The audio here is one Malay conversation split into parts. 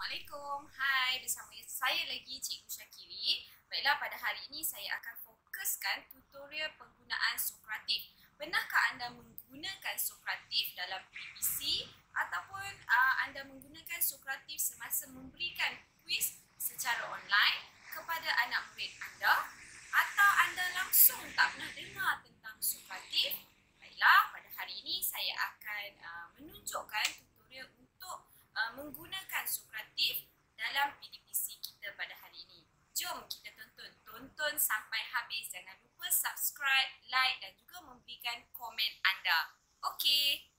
Assalamualaikum. Hai, bersama saya lagi Cikgu Syakiri. Baiklah, pada hari ini saya akan fokuskan tutorial penggunaan Sokratif. Benarkah anda menggunakan Sokratif dalam PPC ataupun anda menggunakan Sokratif semasa memberikan kuis secara online kepada anak murid anda, atau anda langsung tak pernah dengar tentang Sokratif? Baiklah, pada hari ini saya akan menunjukkan tutorial untuk menggunakan Sokratif dalam PDPC kita pada hari ini. Jom kita tonton sampai habis. Jangan lupa subscribe, like dan juga memberikan komen anda. Okey.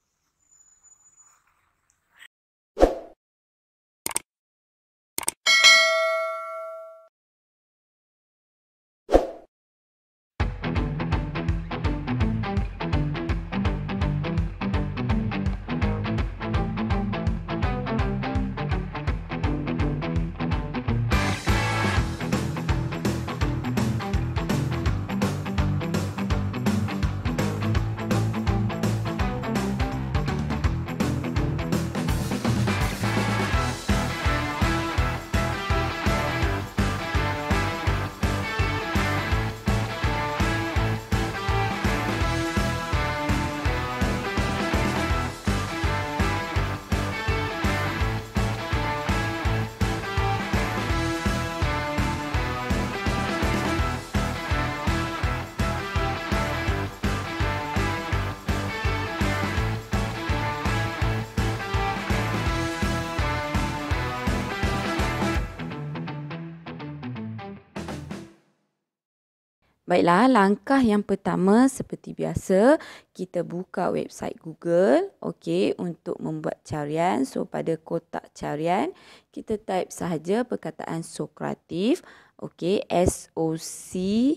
Baiklah, langkah yang pertama seperti biasa, kita buka website Google, okey, untuk membuat carian. So, pada kotak carian, kita type sahaja perkataan Sokratif, okey, S-O-C-R-A-T-I-V-E,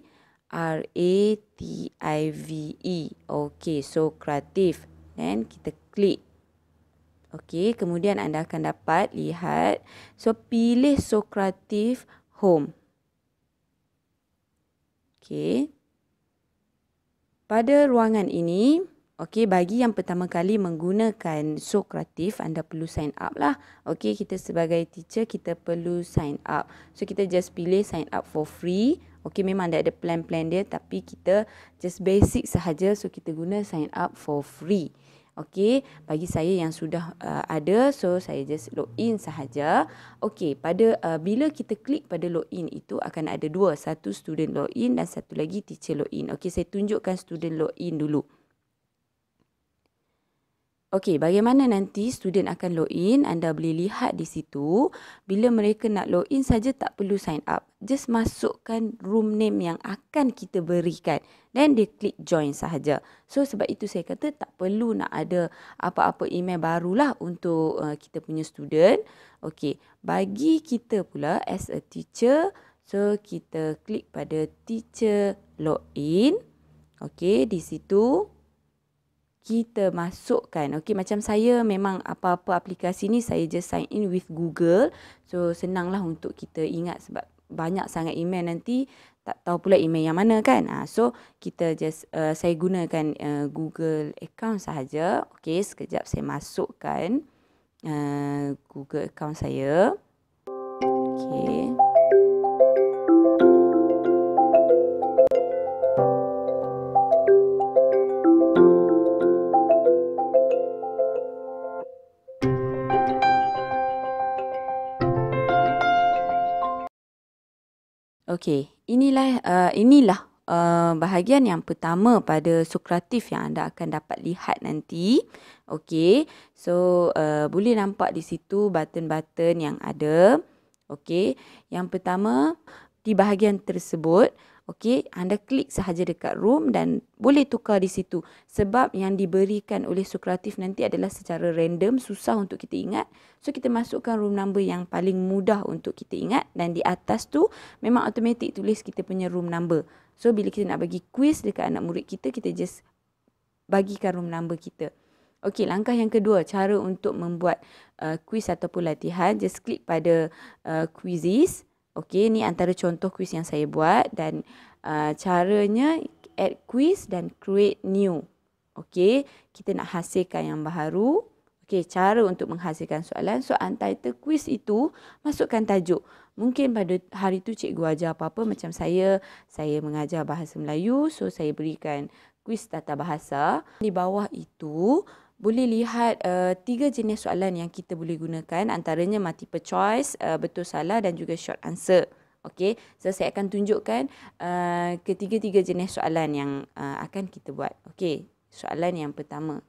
okey, Sokratif. Dan kita klik. Okey, kemudian anda akan dapat lihat, so pilih Sokratif Home. Okey. Pada ruangan ini, okey, bagi yang pertama kali menggunakan Sokratif, anda perlu sign up lah. Okey, kita sebagai teacher, kita perlu sign up. So, kita just pilih sign up for free. Okey, memang ada plan-plan dia, tapi kita just basic sahaja. So, kita guna sign up for free. Okey, bagi saya yang sudah ada, so saya just login sahaja. Okey, pada bila kita klik pada login itu akan ada dua, satu student login dan satu lagi teacher login. Okey, saya tunjukkan student login dulu. Okey, bagaimana nanti student akan login? Anda boleh lihat di situ. Bila mereka nak login saja tak perlu sign up. Just masukkan room name yang akan kita berikan. Dan dia klik join sahaja. So, sebab itu saya kata tak perlu nak ada apa-apa email barulah untuk kita punya student. Okey, bagi kita pula as a teacher, so kita klik pada teacher login. Okey, di situ kita masukkan. Okey, macam saya memang apa-apa aplikasi ni saya just sign in with Google. So, senanglah untuk kita ingat sebab banyak sangat email nanti tak tahu pula email yang mana kan. So, kita just saya gunakan Google account sahaja. Okey, sekejap saya masukkan Google account saya. Okey. Okey, inilah bahagian yang pertama pada Sokratif yang anda akan dapat lihat nanti. Okey, so boleh nampak di situ button-button yang ada. Okey, yang pertama di bahagian tersebut, okey, anda klik sahaja dekat room dan boleh tukar di situ. Sebab yang diberikan oleh Sokratif nanti adalah secara random, susah untuk kita ingat. So, kita masukkan room number yang paling mudah untuk kita ingat. Dan di atas tu, memang automatik tulis kita punya room number. So, bila kita nak bagi quiz dekat anak murid kita, kita just bagikan room number kita. Okey, langkah yang kedua, cara untuk membuat quiz ataupun latihan. Just klik pada quizzes. Okey, ni antara contoh quiz yang saya buat dan caranya add quiz dan create new. Okey, kita nak hasilkan yang baru. Okey, cara untuk menghasilkan soalan. So, untitled quiz itu masukkan tajuk. Mungkin pada hari tu cikgu ajar apa-apa macam saya mengajar bahasa Melayu. So, saya berikan quiz tata bahasa. Di bawah itu, boleh lihat 3 jenis soalan yang kita boleh gunakan. Antaranya multiple choice, betul salah dan juga short answer. Okey, so saya akan tunjukkan ketiga-tiga jenis soalan yang akan kita buat. Okey, soalan yang pertama.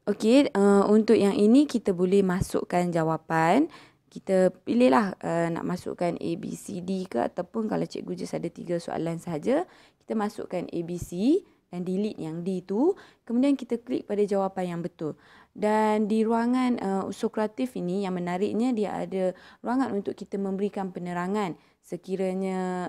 Okey, untuk yang ini kita boleh masukkan jawapan. Kita pilihlah nak masukkan A, B, C, D ke ataupun kalau cikgu just ada 3 soalan sahaja, kita masukkan A, B, C dan delete yang D tu. Kemudian kita klik pada jawapan yang betul. Dan di ruangan Sokratif ini yang menariknya dia ada ruangan untuk kita memberikan penerangan sekiranya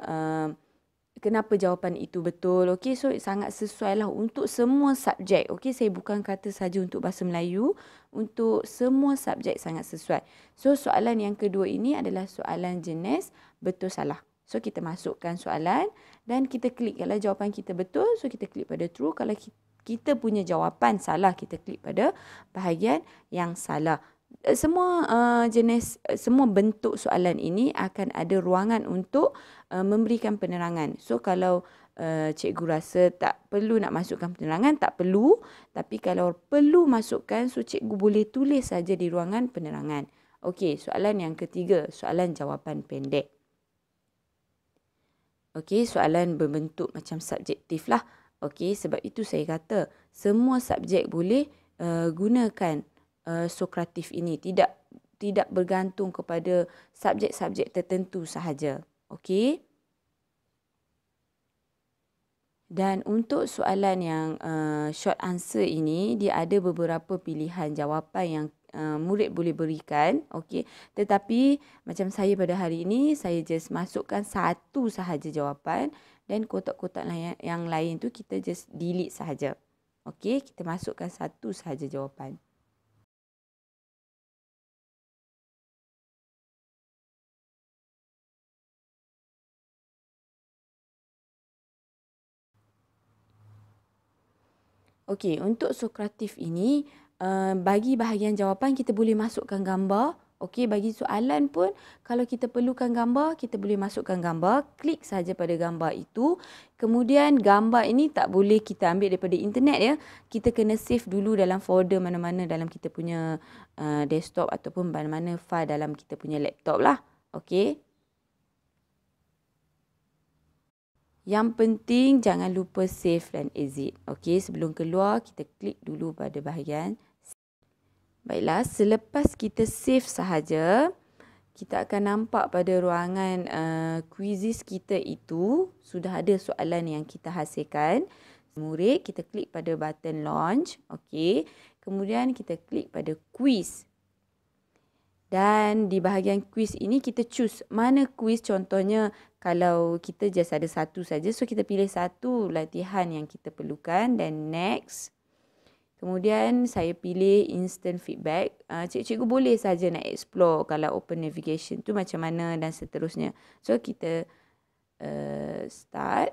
kenapa jawapan itu betul. Okey, so sangat sesuai lah untuk semua subjek. Okey, saya bukan kata saja untuk bahasa Melayu, untuk semua subjek sangat sesuai. So soalan yang kedua ini adalah soalan jenis betul salah. So kita masukkan soalan dan kita klik. Kalau jawapan kita betul, so kita klik pada true. Kalau kita punya jawapan salah, kita klik pada bahagian yang salah. Semua bentuk soalan ini akan ada ruangan untuk memberikan penerangan. So kalau cikgu rasa tak perlu nak masukkan penerangan, tak perlu. Tapi kalau perlu masukkan, so cikgu boleh tulis saja di ruangan penerangan. Okey, soalan yang ketiga, soalan jawapan pendek. Okey, soalan berbentuk macam subjektif lah. Okey, sebab itu saya kata semua subjek boleh gunakan Sokratif ini, tidak bergantung kepada subjek-subjek tertentu sahaja. Okey. Dan untuk soalan yang short answer ini, dia ada beberapa pilihan jawapan yang murid boleh berikan. Okey. Tetapi macam saya pada hari ini, saya just masukkan satu sahaja jawapan dan kotak-kotak yang lain tu kita just delete sahaja. Okey, kita masukkan satu sahaja jawapan. Okey, untuk Sokratif ini, bagi bahagian jawapan kita boleh masukkan gambar. Okey, bagi soalan pun kalau kita perlukan gambar, kita boleh masukkan gambar. Klik saja pada gambar itu. Kemudian gambar ini tak boleh kita ambil daripada internet ya. Kita kena save dulu dalam folder mana-mana dalam kita punya desktop ataupun mana-mana file dalam kita punya laptop lah. Okey. Yang penting jangan lupa save dan exit. Okey, sebelum keluar kita klik dulu pada bahagian. Baiklah, selepas kita save sahaja, kita akan nampak pada ruangan quizzes kita itu sudah ada soalan yang kita hasilkan. Murid, kita klik pada button launch. Okey, kemudian kita klik pada quiz. Dan di bahagian quiz ini kita choose mana quiz, contohnya kalau kita just ada satu saja, so kita pilih satu latihan yang kita perlukan dan next. Kemudian saya pilih instant feedback. Cikgu boleh saja nak explore kalau open navigation tu macam mana dan seterusnya. So kita start.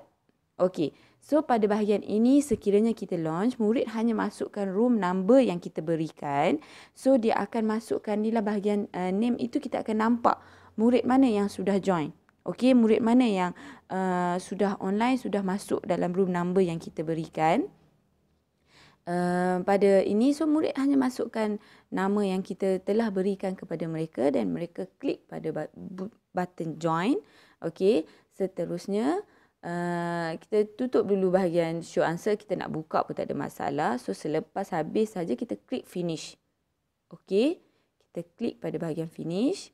Okey, so pada bahagian ini sekiranya kita launch, murid hanya masukkan room number yang kita berikan. So dia akan masukkan inilah bahagian name itu, kita akan nampak murid mana yang sudah join. Okey, murid mana yang sudah online, sudah masuk dalam room number yang kita berikan. Pada ini, so murid hanya masukkan nama yang kita telah berikan kepada mereka dan mereka klik pada button join. Okey, seterusnya kita tutup dulu bahagian show answer. Kita nak buka pun tak ada masalah. So selepas habis saja kita klik finish. Okey, kita klik pada bahagian finish.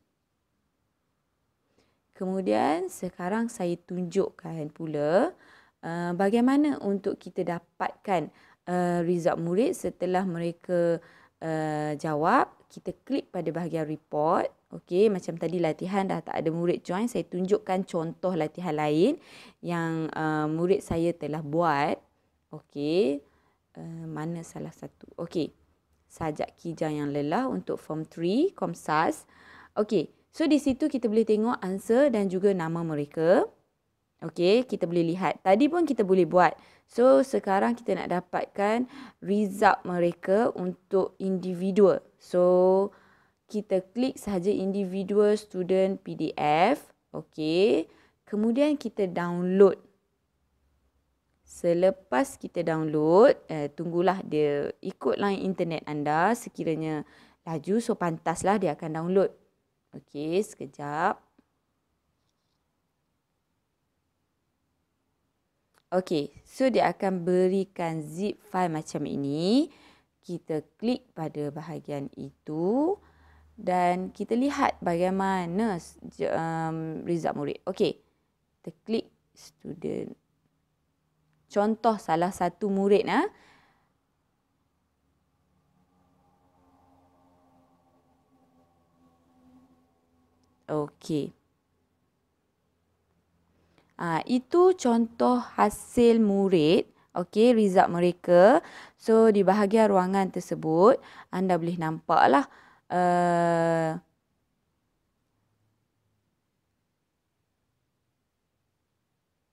Kemudian sekarang saya tunjukkan pula bagaimana untuk kita dapatkan result murid setelah mereka jawab. Kita klik pada bahagian report. Okey, macam tadi latihan dah tak ada murid join. Saya tunjukkan contoh latihan lain yang murid saya telah buat. Okey, mana salah satu? Okey, sajak kijang yang lelah untuk form 3 Komsas. Okey, so di situ kita boleh tengok answer dan juga nama mereka. Okey, kita boleh lihat. Tadi pun kita boleh buat. So, sekarang kita nak dapatkan result mereka untuk individual. So, kita klik sahaja individual student PDF. Okey. Kemudian kita download. Selepas kita download, tunggulah dia ikut line internet anda. Sekiranya laju, so pantaslah dia akan download. Okey, sekejap. Okey, so dia akan berikan zip file macam ini. Kita klik pada bahagian itu dan kita lihat bagaimana result murid. Okey, kita klik student. Contoh salah satu murid. Okey. Itu contoh hasil murid. Okey, result mereka. So, di bahagian ruangan tersebut, anda boleh nampaklah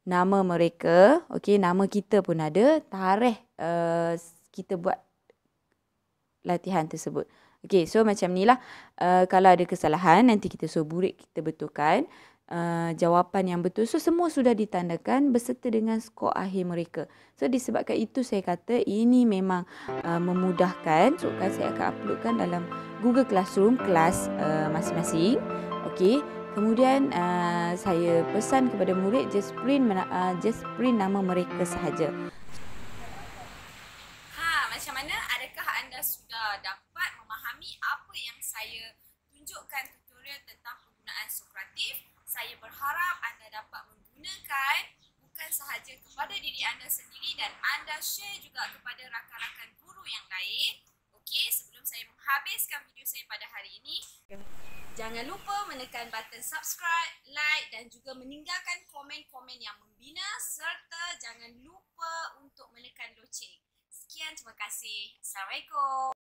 nama mereka. Okey, nama kita pun ada. Tarikh kita buat latihan tersebut. Okey, so macam ni lah. Kalau ada kesalahan, nanti kita suruh murid kita betulkan. Jawapan yang betul. So, semua sudah ditandakan beserta dengan skor akhir mereka. So, disebabkan itu saya kata ini memang memudahkan. So, saya akan uploadkan dalam Google Classroom kelas masing-masing. Okey. Kemudian saya pesan kepada murid just print nama mereka sahaja. Macam mana? Adakah anda sudah dapat memahami apa yang saya tunjukkan tutorial tentang penggunaan Sokratif? Saya berharap anda dapat menggunakan bukan sahaja kepada diri anda sendiri dan anda share juga kepada rakan-rakan guru yang lain. Okey, sebelum saya menghabiskan video saya pada hari ini, jangan lupa menekan button subscribe, like dan juga meninggalkan komen-komen yang membina serta jangan lupa untuk menekan loceng. Sekian, terima kasih. Assalamualaikum.